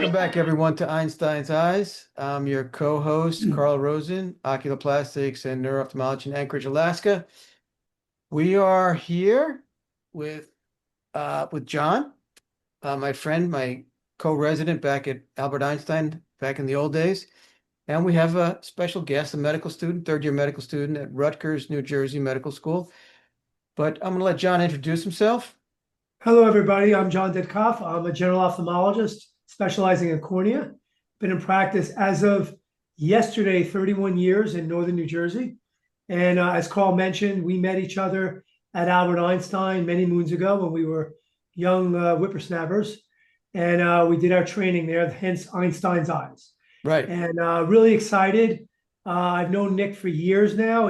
Welcome back, everyone, to Einstein's Eyes. I'm your co-host, Carl Rosen, oculoplastics and neuro-ophthalmology in Anchorage, Alaska. We are here with Jon, my friend, my co-resident back at Albert Einstein back in the old days. And we have a special guest, a medical student, third-year medical student at Rutgers, New Jersey Medical School. But I'm going to let Jon introduce himself. Hello, everybody. I'm Jon Ditkoff. I'm a general ophthalmologist specializing in cornea. Been in practice as of yesterday, 31 years in northern New Jersey. And as Carl mentioned, we met each other at Albert Einstein many moons ago when we were young whippersnappers. And we did our training there, hence Einstein's Eyes. Right. And really excited. I've known Nick for years now.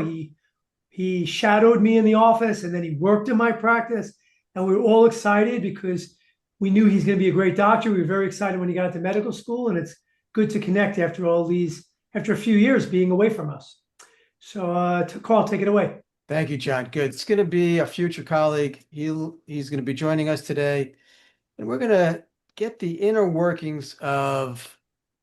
He shadowed me in the office, and then he worked in my practice. And we were all excited because we knew he's going to be a great doctor. We were very excited when he got into medical school, and it's good to connect after a few years being away from us. So, Carl, take it away. Thank you, Jon. Good. It's going to be a future colleague. He's going to be joining us today, and we're going to get the inner workings of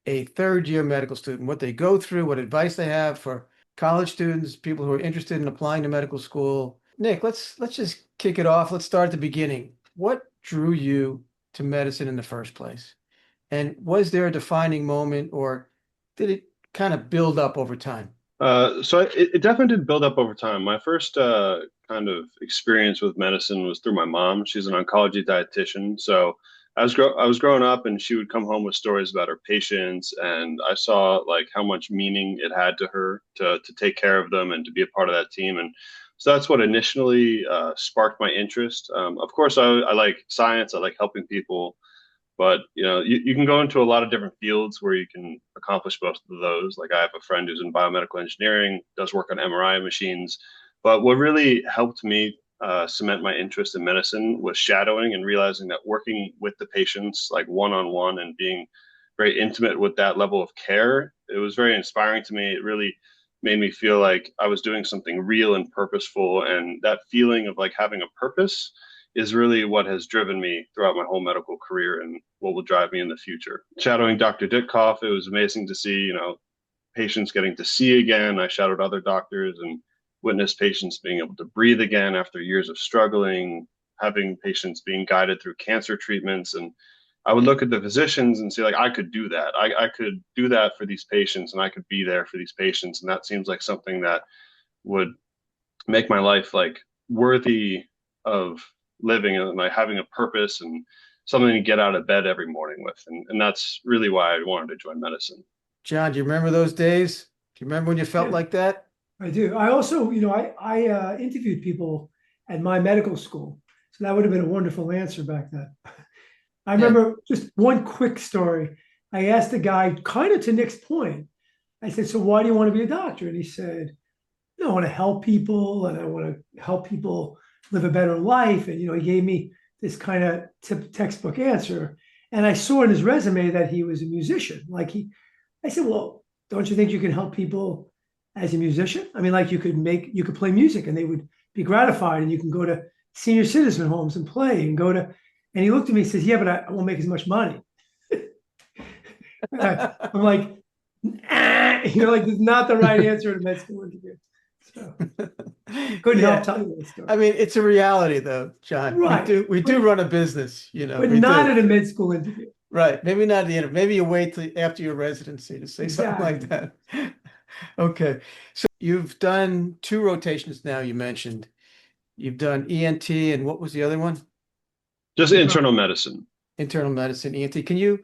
a third-year medical student, what they go through, what advice they have for college students, people who are interested in applying to medical school. Nick, let's just kick it off. Let's start at the beginning. What drew you to medicine in the first place? And was there a defining moment, or did it kind of build up over time? It definitely did build up over time. My first kind of experience with medicine was through my mom. She's an oncology dietitian. So I was growing up, and she would come home with stories about her patients, and I saw like how much meaning it had to her to take care of them and to be a part of that team. And so that's what initially sparked my interest. Of course, I like science. I like helping people, but you can go into a lot of different fields where you can accomplish both of those. Like I have a friend who's in biomedical engineering, does work on MRI machines. But what really helped me cement my interest in medicine was shadowing and realizing that working with the patients, like one-on-one, and being very intimate with that level of care, it was very inspiring to me. It really made me feel like I was doing something real and purposeful. And that feeling of like having a purpose is really what has driven me throughout my whole medical career and what will drive me in the future. Shadowing Dr. Ditkoff, it was amazing to see, patients getting to see again. I shadowed other doctors and witnessed patients being able to breathe again after years of struggling, having patients being guided through cancer treatments. And I would look at the physicians and say, like, I could do that. I could do that for these patients, and I could be there for these patients. And that seems like something that would make my life like worthy of living and like having a purpose and something to get out of bed every morning with. And that's really why I wanted to join medicine. Jon, do you remember those days? Do you remember when you felt like that? I do. I also, I interviewed people at my medical school. So that would have been a wonderful answer back then. I remember just one quick story. I asked the guy, kind of to Nick's point, I said, so why do you want to be a doctor? And he said, I want to help people, and I want to help people live a better life. And, he gave me this kind of textbook answer. And I saw in his resume that he was a musician. I said, well, don't you think you can help people as a musician? I mean, like you could play music and they would be gratified, and you can go to senior citizen homes and play and and he looked at me and says, yeah, but I won't make as much money. I'm like, it's not the right answer in a med school interview. So couldn't help telling you that story. I mean, it's a reality though, Jon. Right. We do run a business, but not at a med school interview. Right. Maybe not at the end. Maybe you wait till after your residency to say something like that. Okay. So you've done 2 rotations now, you mentioned. You've done ENT, and what was the other one? Just internal medicine. Internal medicine, ENT. Can you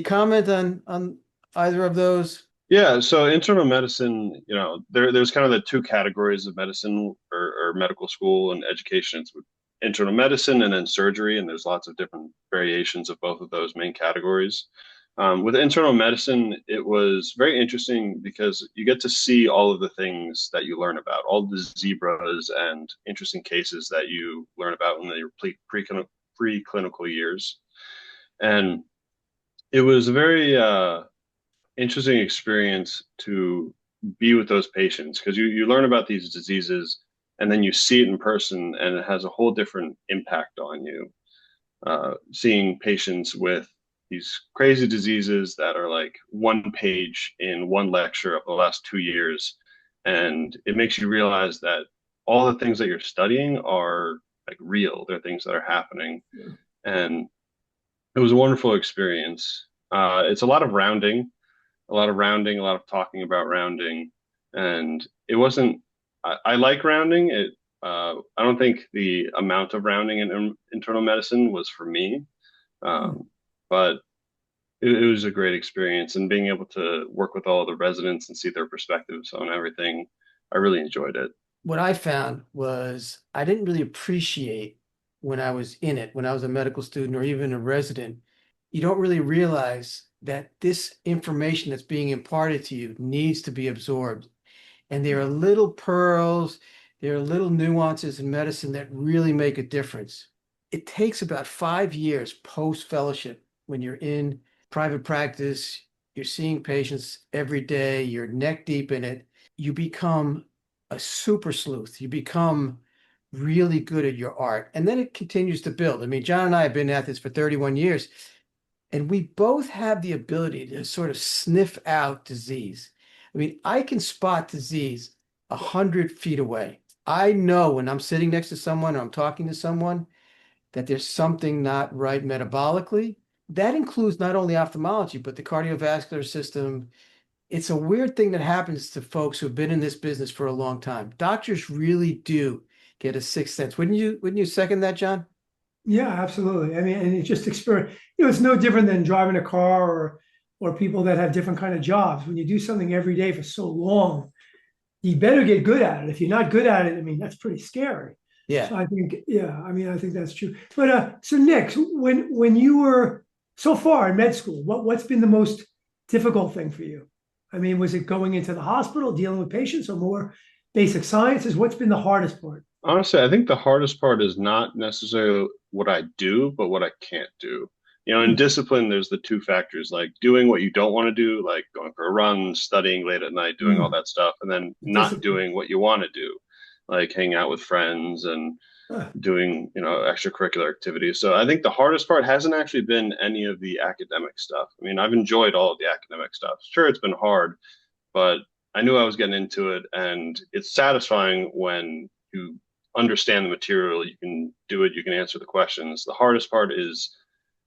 comment on either of those? Yeah, so internal medicine, there's kind of the 2 categories of medicine or medical school and education. It's internal medicine and then surgery, and there's lots of different variations of both of those main categories. With internal medicine, it was very interesting because you get to see all of the things that you learn about, all the zebras and interesting cases that you learn about in your preclinical years. And it was a very interesting experience to be with those patients because you learn about these diseases and then you see it in person, and it has a whole different impact on you. Seeing patients with these crazy diseases that are like one page in one lecture of the last 2 years. And it makes you realize that all the things that you're studying are like real. They're things that are happening. Yeah. And it was a wonderful experience. It's a lot of rounding, a lot of talking about rounding. And it wasn't, I like rounding. I don't think the amount of rounding in internal medicine was for me. Hmm. But it was a great experience, and being able to work with all the residents and see their perspectives on everything, I really enjoyed it. What I found was I didn't really appreciate when I was in it, when I was a medical student or even a resident, you don't really realize that this information that's being imparted to you needs to be absorbed. And there are little pearls, there are little nuances in medicine that really make a difference. It takes about 5 years post fellowship when you're in private practice, you're seeing patients every day, you're neck deep in it. You become a super sleuth. You become really good at your art. And then it continues to build. I mean, John and I have been at this for 31 years, and we both have the ability to sort of sniff out disease. I mean, I can spot disease 100 feet away. I know when I'm sitting next to someone or I'm talking to someone that there's something not right metabolically. That includes not only ophthalmology, but the cardiovascular system. It's a weird thing that happens to folks who've been in this business for a long time. Doctors really do get a sixth sense. Wouldn't you second that, John? Yeah, absolutely. I mean, and it's just experience. It's no different than driving a car or people that have different kind of jobs. When you do something every day for so long, you better get good at it. If you're not good at it, I mean, that's pretty scary. Yeah. So I think, yeah, I mean, I think that's true. But so Nick, when you were so far in med school, what's been the most difficult thing for you? I mean, was it going into the hospital, dealing with patients, or more basic sciences? What's been the hardest part? Honestly, I think the hardest part is not necessarily what I do, but what I can't do. In Hmm. discipline, there's the two factors, like doing what you don't want to do, like going for a run, studying late at night, doing all Hmm. that stuff, and then not Discipline. doing what you want to do, like hanging out with friends and Ah, doing, extracurricular activities. So I think the hardest part hasn't actually been any of the academic stuff. I mean, I've enjoyed all of the academic stuff. Sure, it's been hard, but I knew I was getting into it, and it's satisfying when you understand the material, you can do it, you can answer the questions. The hardest part is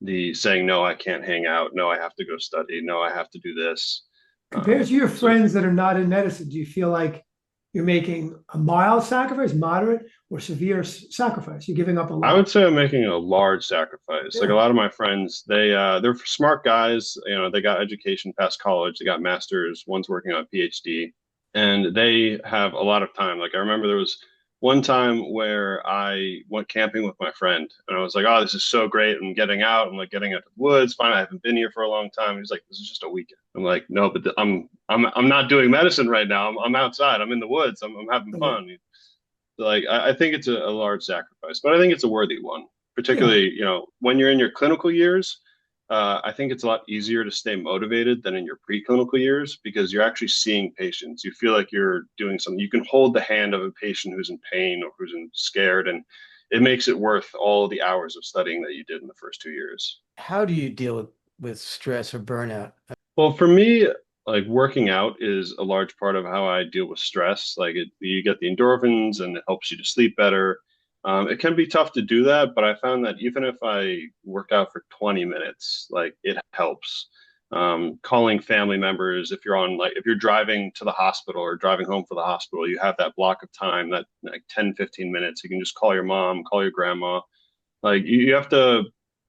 the saying, no, I can't hang out. No, I have to go study. No, I have to do this. compared to your So friends that are not in medicine, do you feel like you're making a mild sacrifice, moderate, or severe sacrifice? You're giving up a I lot. would say I'm making a large sacrifice. Like a Yeah. lot of my friends, they're smart guys. They got education past college, they got masters, one's working on a PhD, and they have a lot of time. Like I remember there was one time where I went camping with my friend, and I was like, "Oh, this is so great! I'm getting out. I'm like getting out to the woods. Finally, I haven't been here for a long time." He's like, "This is just a weekend." I'm like, "No, but I'm not doing medicine right now. I'm outside. I'm in the woods. I'm having Okay. fun." Like I think it's a large sacrifice, but I think it's a worthy one. Yeah. Particularly, when you're in your clinical years, I think it's a lot easier to stay motivated than in your preclinical years because you're actually seeing patients. You feel like you're doing something. You can hold the hand of a patient who's in pain or scared, and it makes it worth all the hours of studying that you did in the first 2 years. How do you deal with stress or burnout? Well, for me, like working out is a large part of how I deal with stress. Like you get the endorphins and it helps you to sleep better. It can be tough to do that, but I found that even if I work out for 20 minutes, like it helps. Calling family members, if you're driving to the hospital or driving home for the hospital, you have that block of time, that like 10, 15 minutes. You can just call your mom, call your grandma. Like you have to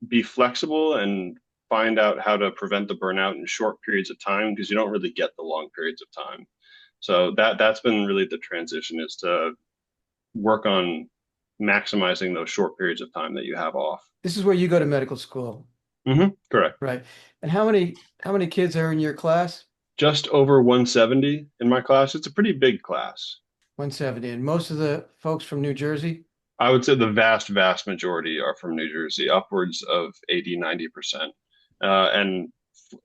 be flexible and find out how to prevent the burnout in short periods of time because you don't really get the long periods of time. So that's been really the transition is to work on maximizing those short periods of time that you have off. This is where you go to medical school, Correct. right? And how many kids are in your class? Just over 170 in my class. It's a pretty big class. 170. And most of the folks from New Jersey? I would say the vast, vast majority are from New Jersey, upwards of 80, 90%. And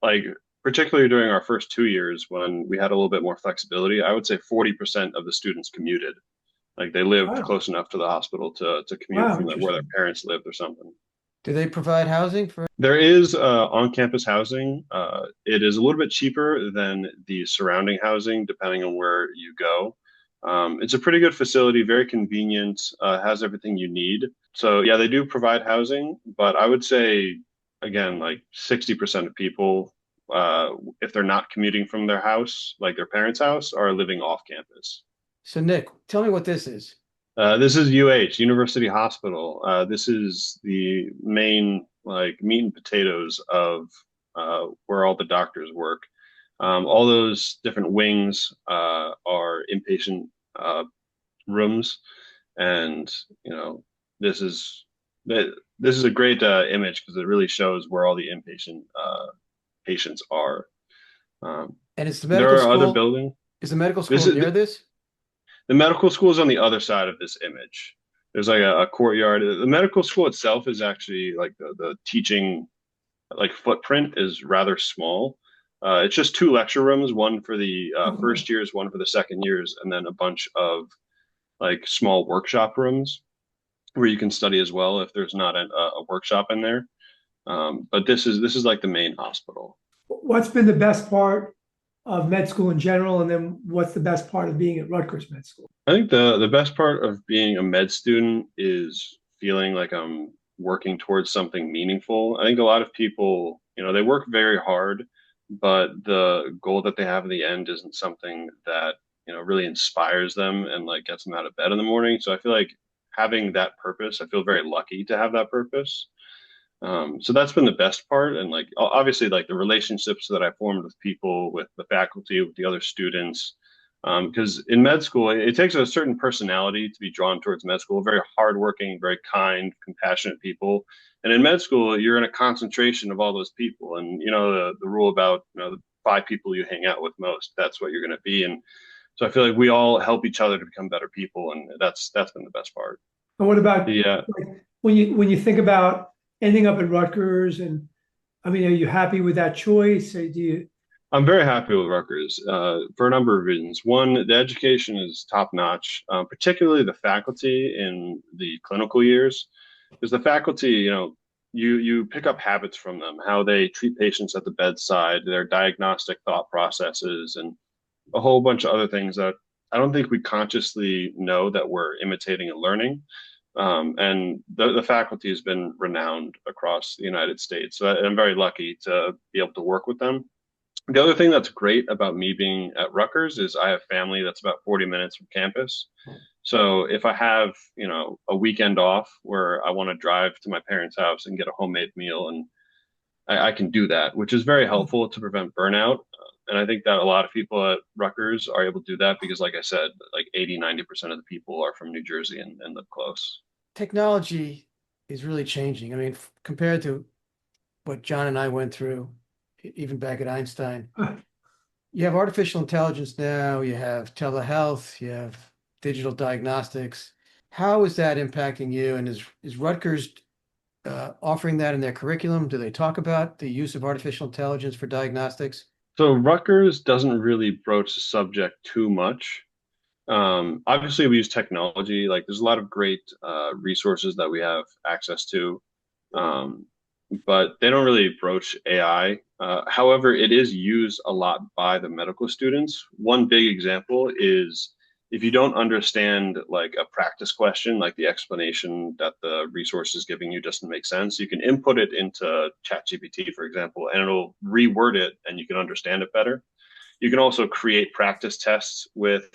like, particularly during our first 2 years when we had a little bit more flexibility, I would say 40% of the students commuted. Like they lived Wow. close enough to the hospital to commute Wow. from where their Interesting. parents lived or something. Do they provide housing for? There is on-campus housing. It is a little bit cheaper than the surrounding housing, depending on where you go. It's a pretty good facility, very convenient, has everything you need. So yeah, they do provide housing, but I would say again, like 60% of people, if they're not commuting from their house, like their parents' house, are living off campus. So Nick, tell me what this is. This is UH, University Hospital. This is the main like meat and potatoes of where all the doctors work. All those different wings are inpatient rooms, and you know this is this is a great image because it really shows where all the inpatient patients are. Um, And it's the medical there are other school. buildings. Is the medical This school is near this? The medical school is on the other side of this image. There's like a courtyard. The medical school itself is actually like the teaching like footprint is rather small. It's just two lecture rooms, one for the Okay. first years, one for the second years, and then a bunch of like small workshop rooms where you can study as well if there's not a workshop in there. But this is like the main hospital. What's been the best part of med school in general, and then what's the best part of being at Rutgers Med School? I think the best part of being a med student is feeling like I'm working towards something meaningful. I think a lot of people, they work very hard, but the goal that they have in the end isn't something that, really inspires them and like gets them out of bed in the morning. So I feel like having that purpose, I feel very lucky to have that purpose. So that's been the best part. And like obviously like the relationships that I formed with people, with the faculty, with the other students. Because in med school, it takes a certain personality to be drawn towards med school, very hardworking, very kind, compassionate people. And in med school, you're in a concentration of all those people. And the rule about the five people you hang out with most, that's what you're going to be. And so I feel like we all help each other to become better people, and that's been the best part. And what about Yeah. like when you think about ending up at Rutgers, and I mean, are you happy with that choice? Or do you? I'm very happy with Rutgers for a number of reasons. One, the education is top notch, particularly the faculty in the clinical years, because the faculty, you pick up habits from them, how they treat patients at the bedside, their diagnostic thought processes, and a whole bunch of other things that I don't think we consciously know that we're imitating and learning. And the faculty has been renowned across the United States. So I'm very lucky to be able to work with them. The other thing that's great about me being at Rutgers is I have family that's about 40 minutes from campus. So if I have, a weekend off where I want to drive to my parents' house and get a homemade meal, and I can do that, which is very helpful to prevent burnout. And I think that a lot of people at Rutgers are able to do that because, like I said, like 80, 90% of the people are from New Jersey and live close. Technology is really changing. I mean, compared to what John and I went through, even back at Einstein, you have artificial intelligence now, you have telehealth, you have digital diagnostics. How is that impacting you? And is Rutgers offering that in their curriculum? Do they talk about the use of artificial intelligence for diagnostics? So Rutgers doesn't really broach the subject too much. Obviously, we use technology. Like, there's a lot of great resources that we have access to, um, but they don't really broach AI. However, it is used a lot by the medical students. One big example is if you don't understand like a practice question, like the explanation that the resource is giving you doesn't make sense, you can input it into ChatGPT, for example, and it'll reword it and you can understand it better. You can also create practice tests with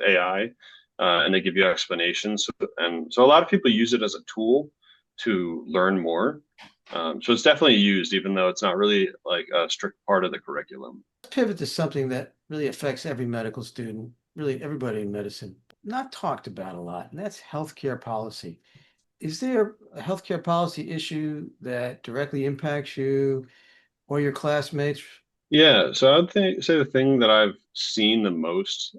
AI, and they give you explanations. And so a lot of people use it as a tool to learn more. So it's definitely used, even though it's not really like a strict part of the curriculum. Let's pivot to something that really affects every medical student, really everybody in medicine, not talked about a lot, and that's healthcare policy. Is there a healthcare policy issue that directly impacts you or your classmates? Yeah, so say the thing that I've seen the most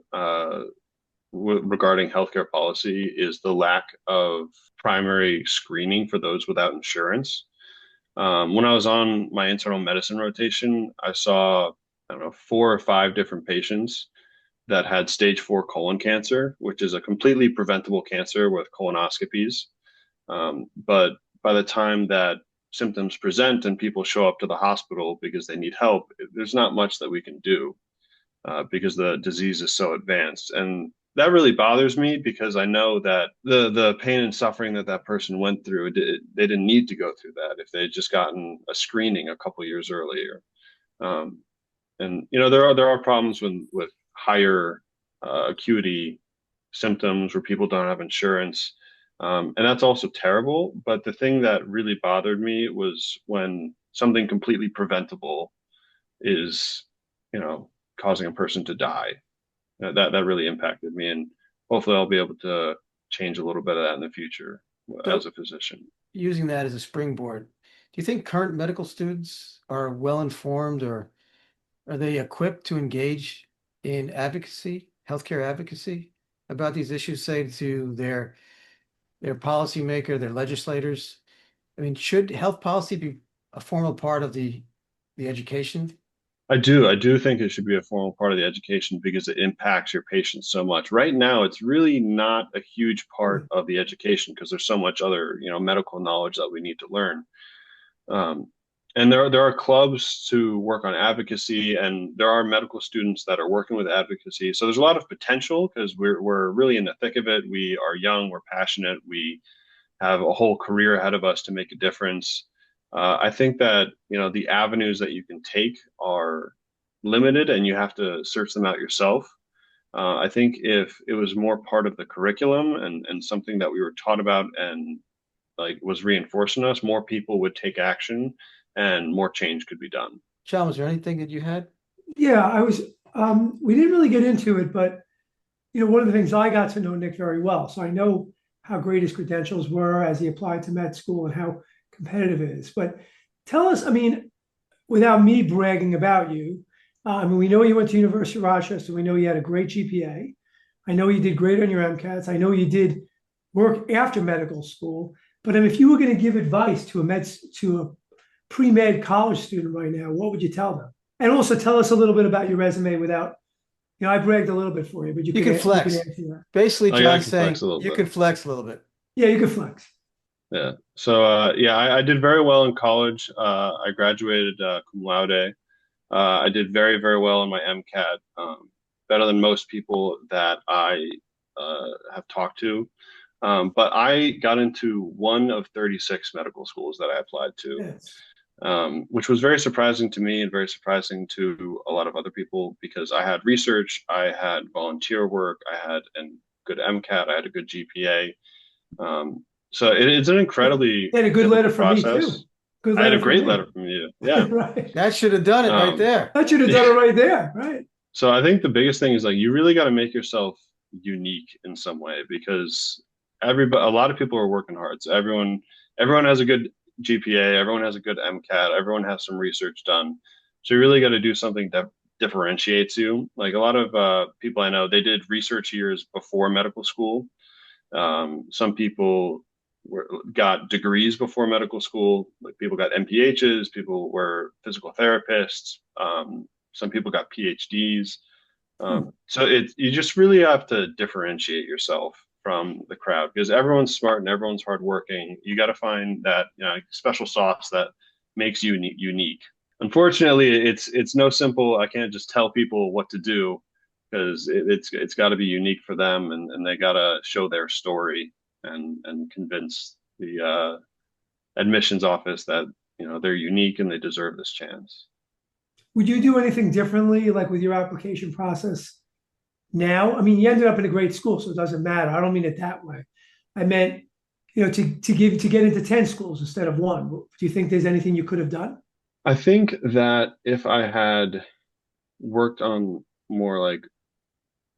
regarding healthcare policy is the lack of primary screening for those without insurance. When I was on my internal medicine rotation, I saw, I don't know, four or five different patients that had stage 4 colon cancer, which is a completely preventable cancer with colonoscopies. But by the time that symptoms present and people show up to the hospital because they need help, there's not much that we can do because the disease is so advanced. And that really bothers me because I know that the pain and suffering that that person went through, they didn't need to go through that if they had just gotten a screening a couple years earlier. Um, and there are problems with higher acuity symptoms where people don't have insurance. And that's also terrible. But the thing that really bothered me was when something completely preventable is, causing a person to die. That really impacted me, and hopefully I'll be able to change a little bit of that in the future So as a physician. using that as a springboard, do you think current medical students are well informed, or are they equipped to engage in advocacy, healthcare advocacy about these issues, say to their policymaker, their legislators? I mean, should health policy be a formal part of the education? I do think it should be a formal part of the education because it impacts your patients so much. Right now, it's really not a huge part of the education because there's so much other, medical knowledge that we need to learn. Um, and there are clubs to work on advocacy, and there are medical students that are working with advocacy. So there's a lot of potential because we're really in the thick of it. We are young, we're passionate, we have a whole career ahead of us to make a difference. I think that the avenues that you can take are limited, and you have to search them out yourself. I think if it was more part of the curriculum and something that we were taught about and like was reinforcing us, more people would take action and more change could be done. John, was there anything that you had? Yeah, we didn't really get into it, but one of the things I got to know Nick very well. So I know how great his credentials were as he applied to med school and how competitive it is. But tell us, I mean, without me bragging about you, we know you went to University of Rochester. We know you had a great GPA. I know you did great on your MCATs. I know you did work after medical school. But if you were going to give advice to a pre-med college student right now, what would you tell them? And also tell us a little bit about your resume without, I bragged a little bit for you, but You can flex. answer that. Basically, Oh, yeah, I John's can saying flex a little you bit. can flex a little bit. Yeah, you can flex. Yeah. So yeah, I did very well in college. I graduated cum laude. I did very, very well in my MCAT, better than most people that I have talked to. But I got into one of 36 medical schools that I applied to, Yes. which was very surprising to me and very surprising to a lot of other people because I had research, I had volunteer work, I had a good MCAT, I had a good GPA. So it's an incredibly You had a good letter difficult from me too. process. Good I had letter a from great me. letter from you. Yeah. Right. That should have done it right there. That should have done it right there. Right. So I think the biggest thing is like you really got to make yourself unique in some way because a lot of people are working hard. So everyone has a good GPA, everyone has a good MCAT, everyone has some research done. So you really got to do something that differentiates you. Like a lot of people I know, they did research years before medical school. Some people got degrees before medical school. Like people got MPHs, people were physical therapists. Some people got PhDs. So you just really have to differentiate yourself from the crowd because everyone's smart and everyone's hardworking. You got to find that special sauce that makes you unique. Unfortunately, it's no simple. I can't just tell people what to do because it's got to be unique for them and they got to show their story and convince the admissions office that they're unique and they deserve this chance. Would you do anything differently, like with your application process now? I mean, you ended up in a great school, so it doesn't matter. I don't mean it that way. I meant, to get into 10 schools instead of one. Do you think there's anything you could have done? I think that if I had worked on more like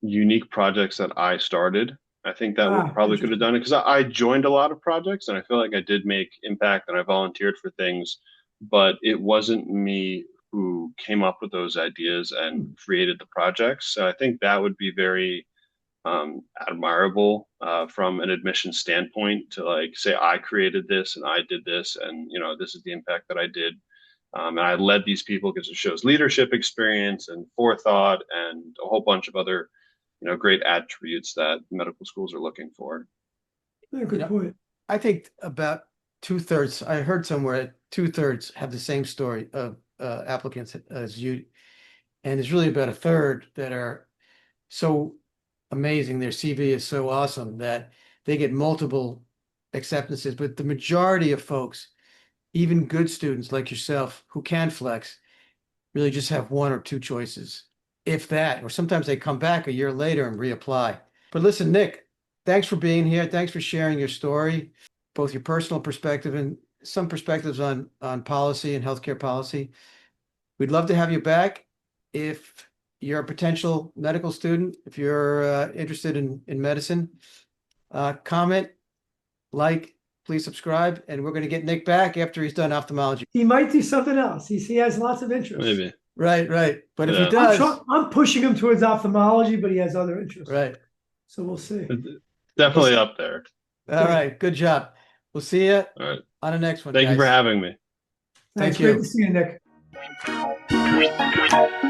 unique projects that I started, I think that would probably could have Interesting. done it because I joined a lot of projects and I feel like I did make impact and I volunteered for things, but it wasn't me who came up with those ideas and created the projects. So I think that would be very admirable from an admission standpoint to like say I created this and I did this and this is the impact that I did. And I led these people because it shows leadership experience and forethought and a whole bunch of other great attributes that medical schools are looking for. Yeah, You good know, point. I think about 2/3. I heard somewhere 2/3 have the same story of applicants as you, and it's really about a third that are so amazing. Their CV is so awesome that they get multiple acceptances. But the majority of folks, even good students like yourself who can flex, really just have one or two choices, if that, or sometimes they come back a year later and reapply. But listen, Nick, thanks for being here. Thanks for sharing your story, both your personal perspective and some perspectives on policy and healthcare policy. We'd love to have you back if you're a potential medical student, if you're interested in medicine. Comment, like, please subscribe, and we're going to get Nick back after he's done ophthalmology. He might do something else. He has lots of interests. Maybe. Right. But if he Yeah. does, I'm pushing him towards ophthalmology, but he has other interests. right. So we'll see. Definitely up there. All right. Good job. We'll see you All right. on the next one. Thank you for guys. having me. Thanks. Thank you. Great to see you, Nick.